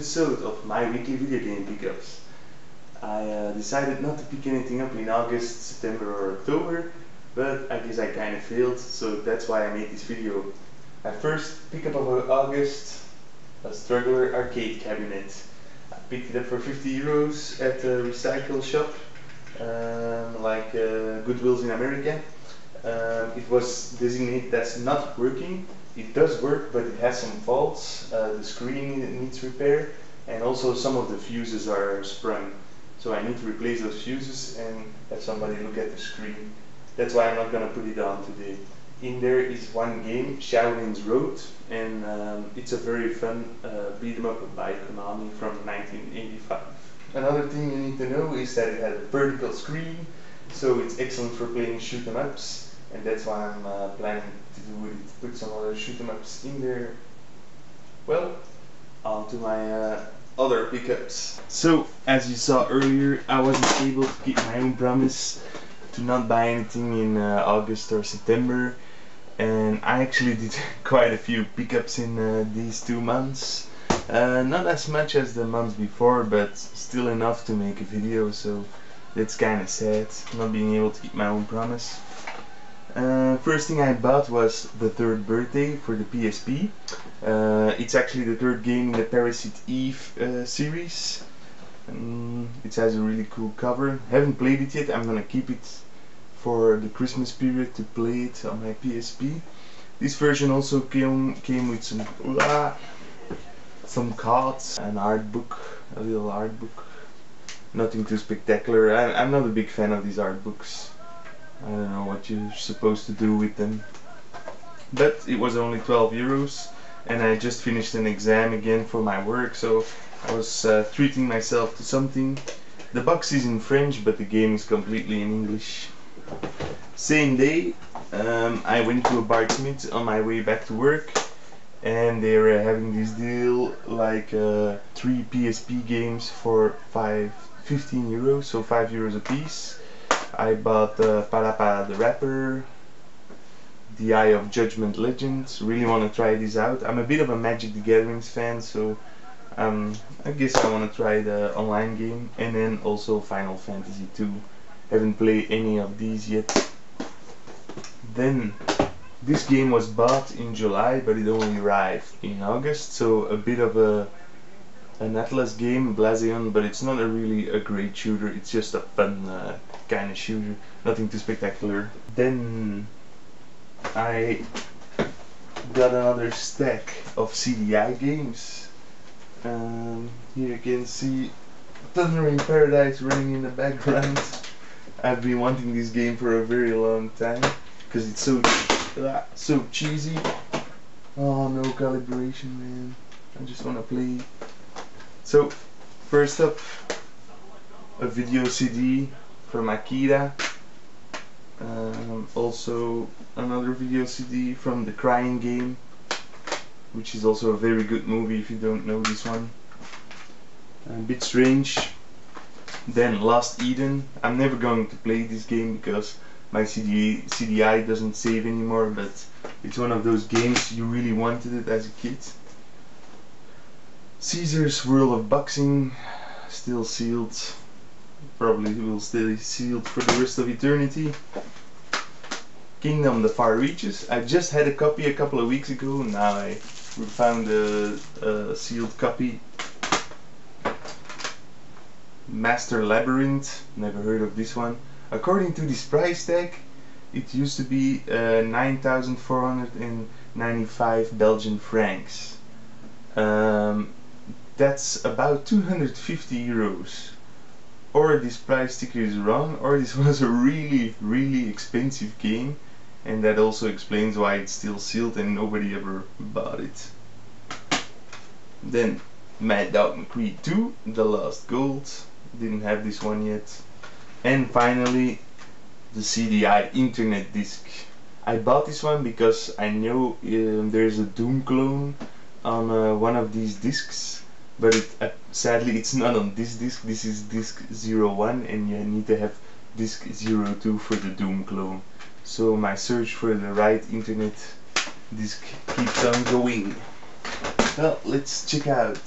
episode of my weekly video game pickups. I decided not to pick anything up in August, September or October, but I guess I kind of failed, so that's why I made this video. My first pickup of August, a Struggler arcade cabinet. I picked it up for 50 euros at a recycle shop, like Goodwill's in America. It was designated as not working. It does work, but it has some faults. The screen needs repair, and also some of the fuses are sprung. So I need to replace those fuses and have somebody look at the screen. That's why I'm not going to put it on today. In there is one game, Shaolin's Road, and it's a very fun beat 'em up by Konami from 1985. Another thing you need to know is that it has a vertical screen, so it's excellent for playing shoot 'em ups, and that's why I'm planning to do it. Put some other shoot 'em ups in there. Well, on to my other pickups. So, as you saw earlier, I wasn't able to keep my own promise to not buy anything in August or September, and I actually did quite a few pickups in these 2 months. Not as much as the months before, but still enough to make a video, so that's kinda sad, not being able to keep my own promise. First thing I bought was the third birthday for the PSP. It's actually the third game in the Parasite Eve series. It has a really cool cover. Haven't played it yet. I'm gonna keep it for the Christmas period to play it on my PSP. This version also came with some cards, an art book, a little art book. Nothing too spectacular. I'm not a big fan of these art books. I don't know what you're supposed to do with them. But it was only 12 euros, and I just finished an exam again for my work, so I was treating myself to something. The box is in French, but the game is completely in English. Same day, I went to a Bartsmith on my way back to work, and they were having this deal, like 3 PSP games for 15 euros, so 5 euros a piece. I bought Parappa the Rapper, the Eye of Judgment Legends. Really want to try this out. I'm a bit of a Magic the Gathering fan, so I guess I want to try the online game. And then also Final Fantasy 2. Haven't played any of these yet. Then this game was bought in July, but it only arrived in August, so a bit of an Atlas game, Blazion, but it's not really a great shooter. It's just a fun kind of shooter, nothing too spectacular. Then I got another stack of CDI games. Here you can see Thunder in Paradise running in the background. I've been wanting this game for a very long time because it's so cheesy. Oh, no calibration, man. I just want to play. So, first up, a video CD from Akira. Also another video CD from The Crying Game, which is also a very good movie if you don't know this one. A bit strange. Then Lost Eden. I'm never going to play this game because my CDI doesn't save anymore, but it's one of those games you really wanted it as a kid. Caesar's World of Boxing, still sealed. Probably will stay sealed for the rest of eternity. Kingdom: The Far Reaches. I just had a copy a couple of weeks ago. Now I found a sealed copy. Master Labyrinth. Never heard of this one. According to this price tag, it used to be 9,495 Belgian francs. That's about 250 euros. Or this price sticker is wrong, or this was a really expensive game, and that also explains why it's still sealed and nobody ever bought it. Then Mad Dog McCree 2, The Lost Gold. Didn't have this one yet. And finally, the CDI Internet Disc. I bought this one because I know there's a Doom clone on one of these discs, but sadly it's not on this disc. This is disc 01, and you need to have disc 02 for the Doom clone. So my search for the right internet disc keeps on going. Well, let's check out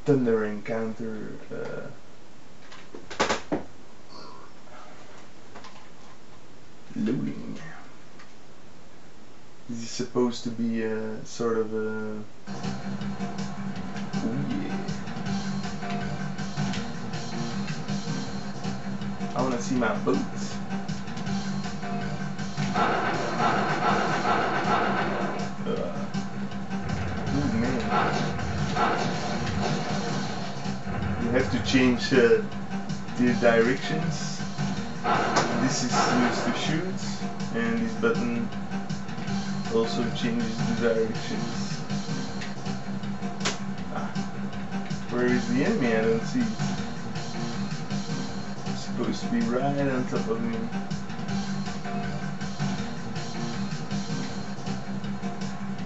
Thunder Encounter. Loading. This is supposed to be a sort of a... Oh yeah. I wanna see my boat. Oh man. You have to change the directions. This is used to shoot, and this button also changes the directions. Where is the enemy? I don't see it. It's supposed to be right on top of me.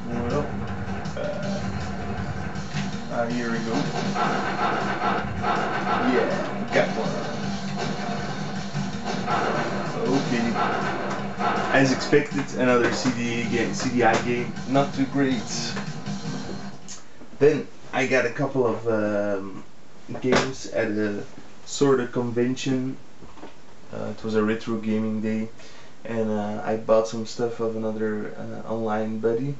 Well, here we go. Yeah, got one. Okay. As expected, another CDI game, not too great. Then I got a couple of games at a sort of convention. It was a retro gaming day, and I bought some stuff of another online buddy.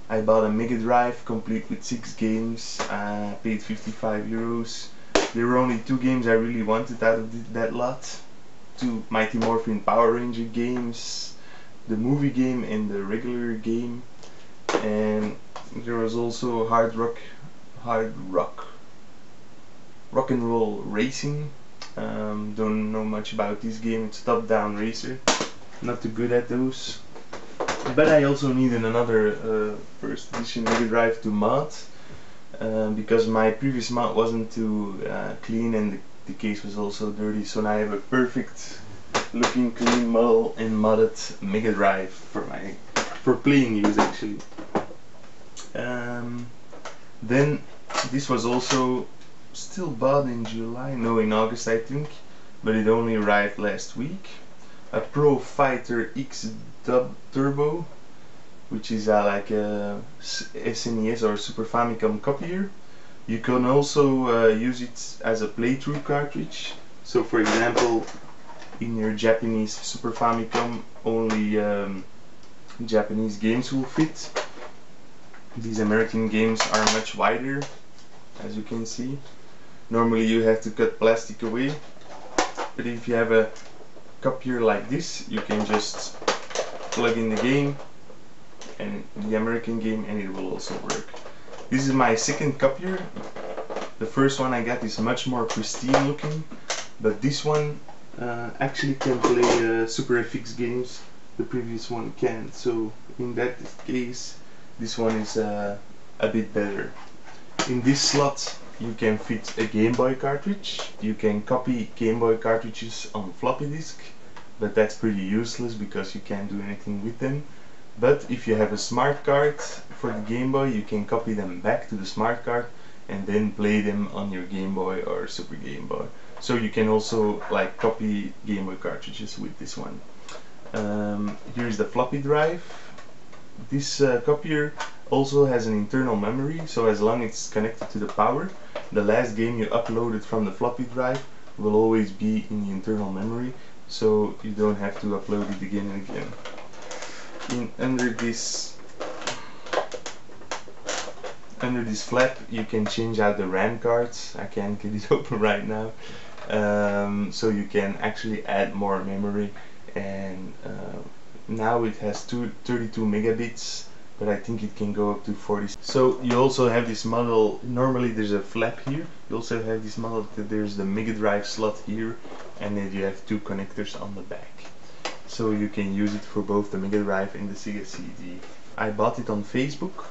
I bought a Mega Drive complete with 6 games. I paid €55. There were only 2 games I really wanted out of that lot. 2 Mighty Morphin Power Ranger games, the movie game and the regular game, and there was also Rock and Roll Racing. Don't know much about this game. It's top-down racer. Not too good at those. But I also needed another first edition Mega Drive to mod, because my previous mod wasn't too clean, and the case was also dirty. So now I have a perfect looking clean model and modded Mega Drive for playing use actually. Then this was also still bought in July, no, in August I think, but it only arrived last week. A Pro Fighter X Turbo, which is like a SNES or Super Famicom copier. You can also use it as a playthrough cartridge. So for example, in your Japanese Super Famicom, only Japanese games will fit. These American games are much wider, as you can see. Normally you have to cut plastic away, but if you have a copier like this, you can just plug in the game and the American game, and it will also work. This is my second copier. The first one I got is much more pristine looking, but this one actually can play Super FX games. The previous one can't, so in that case this one is a bit better. In this slot you can fit a Game Boy cartridge. You can copy Game Boy cartridges on floppy disk, but that's pretty useless because you can't do anything with them. But if you have a smart card for the Game Boy, you can copy them back to the smart card and then play them on your Game Boy or Super Game Boy. So you can also like copy Game Boy cartridges with this one. Here's the floppy drive. This copier also has an internal memory, so as long as it's connected to the power, the last game you uploaded from the floppy drive will always be in the internal memory, so you don't have to upload it again and again. Under this flap you can change out the RAM cards. I can't get it open right now. So you can actually add more memory, and now it has 32 megabits, but I think it can go up to 40. So you also have this model. Normally there's a flap here. You also have this model that there's the Mega Drive slot here, and then you have 2 connectors on the back. So you can use it for both the Mega Drive and the Sega CD. I bought it on Facebook,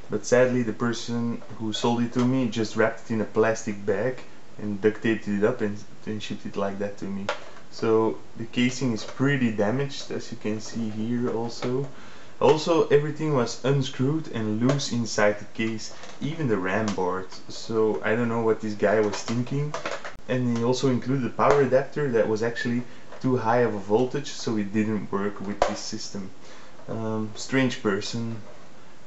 but sadly the person who sold it to me just wrapped it in a plastic bag and duct taped it up and shipped it like that to me. So the casing is pretty damaged, as you can see here also. Also everything was unscrewed and loose inside the case, even the RAM board. So I don't know what this guy was thinking. And he also included a power adapter that was actually too high of a voltage, so it didn't work with this system. Strange person.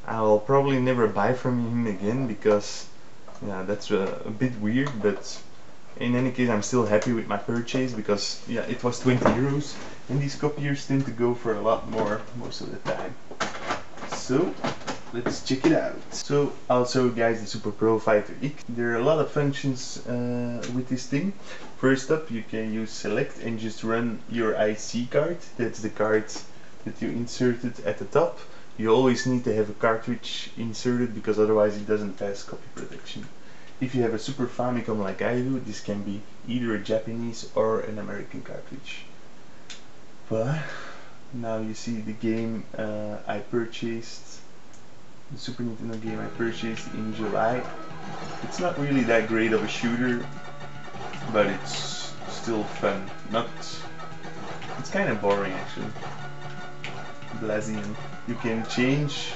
I'll probably never buy from him again because yeah, that's a bit weird, but in any case I'm still happy with my purchase, because yeah, it was 20 euros and these copiers tend to go for a lot more most of the time. So let's check it out. So I'll show you guys the Super Pro Fighter X. There are a lot of functions with this thing. First up, you can use select and just run your IC card. That's the card that you inserted at the top. You always need to have a cartridge inserted, because otherwise it doesn't pass copy protection. If you have a Super Famicom like I do, this can be either a Japanese or an American cartridge. But now you see the game I purchased, the Super Nintendo game I purchased in July. It's not really that great of a shooter, but it's still fun. It's kind of boring actually. Blazion. You can change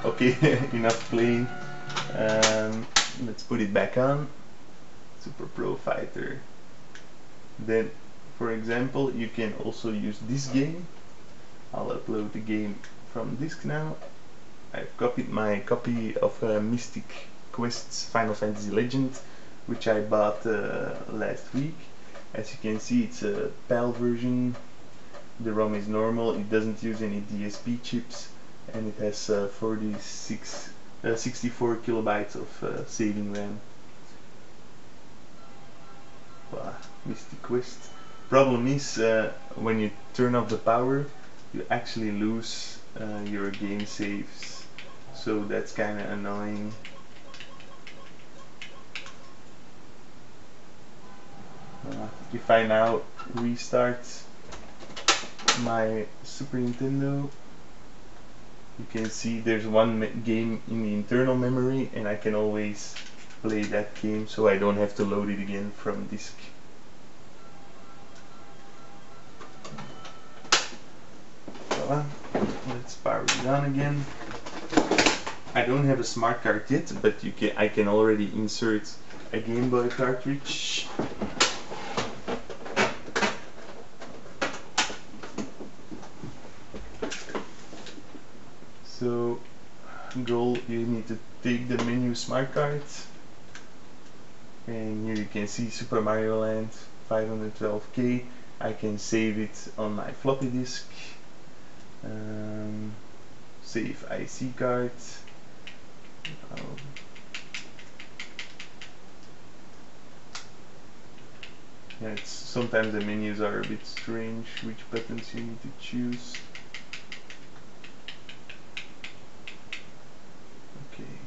okay, enough playing. Let's put it back on. Super Pro Fighter. Then, for example, you can also use this game. I'll upload the game from disk now. I've copied my copy of Mystic Quest's Final Fantasy Legend, which I bought last week. As you can see, it's a PAL version. The ROM is normal, it doesn't use any DSP chips, and it has 64 kilobytes of saving RAM. Mystic Quest. Problem is, when you turn off the power, you actually lose your game saves, so that's kinda annoying. If I now restart my Super Nintendo, you can see there's one game in the internal memory, and I can always play that game, so I don't have to load it again from disk. Voila. Let's power it on again. I don't have a smart card yet, but I can already insert a Game Boy cartridge. So, goal, you need to take the menu smart card, and here you can see Super Mario Land 512K. I can save it on my floppy disk. Save IC card. Yeah, sometimes the menus are a bit strange, which buttons you need to choose. Okay.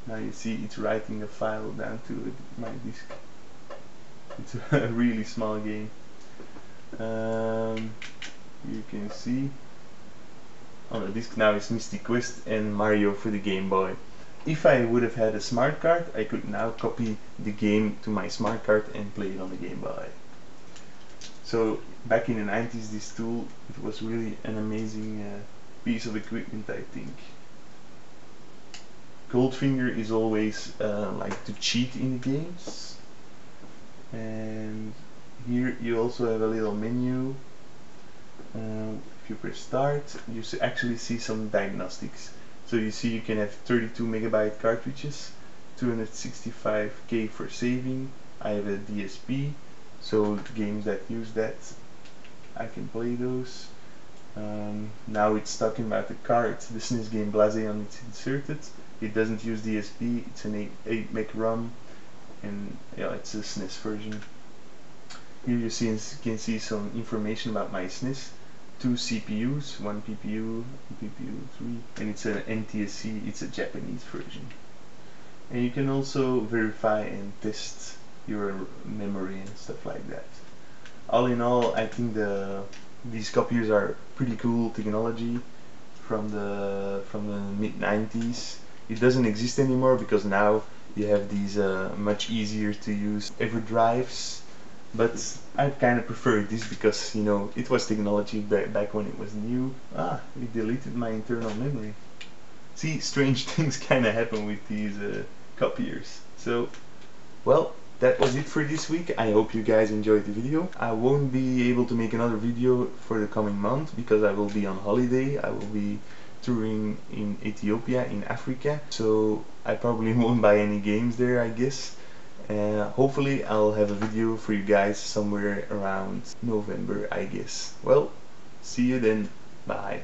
Now you see it's writing a file down to my disk. It's a really small game. You can see on the disk now is Mystic Quest and Mario for the Game Boy. If I would have had a smart card, I could now copy the game to my smart card and play it on the Game Boy. So back in the 90s, this tool, it was really an amazing piece of equipment, I think. Goldfinger is always like to cheat in the games, and here you also have a little menu. If you press start, you actually see some diagnostics. So you see you can have 32 megabyte cartridges, 265K for saving. I have a DSP, so games that use that, I can play those. Now it's talking about the card. The SNES game Blazion, it's inserted. It doesn't use DSP, it's an 8 meg ROM, and yeah, it's a SNES version. Here you can see some information about my SNES. 2 CPUs, 1 PPU, PPU 3, and it's an NTSC, it's a Japanese version. And you can also verify and test your memory and stuff like that. All in all, I think these copiers are pretty cool technology from the mid-90s. It doesn't exist anymore because now you have these much easier to use EverDrives. But I kind of prefer this because, you know, it was technology back when it was new. It deleted my internal memory. See, strange things kind of happen with these copiers. So Well, that was it for this week. I hope you guys enjoyed the video. I won't be able to make another video for the coming month because I will be on holiday. I will be touring in Ethiopia, in Africa, so I probably won't buy any games there, I guess. Hopefully I'll have a video for you guys somewhere around November, I guess. Well, see you then. Bye.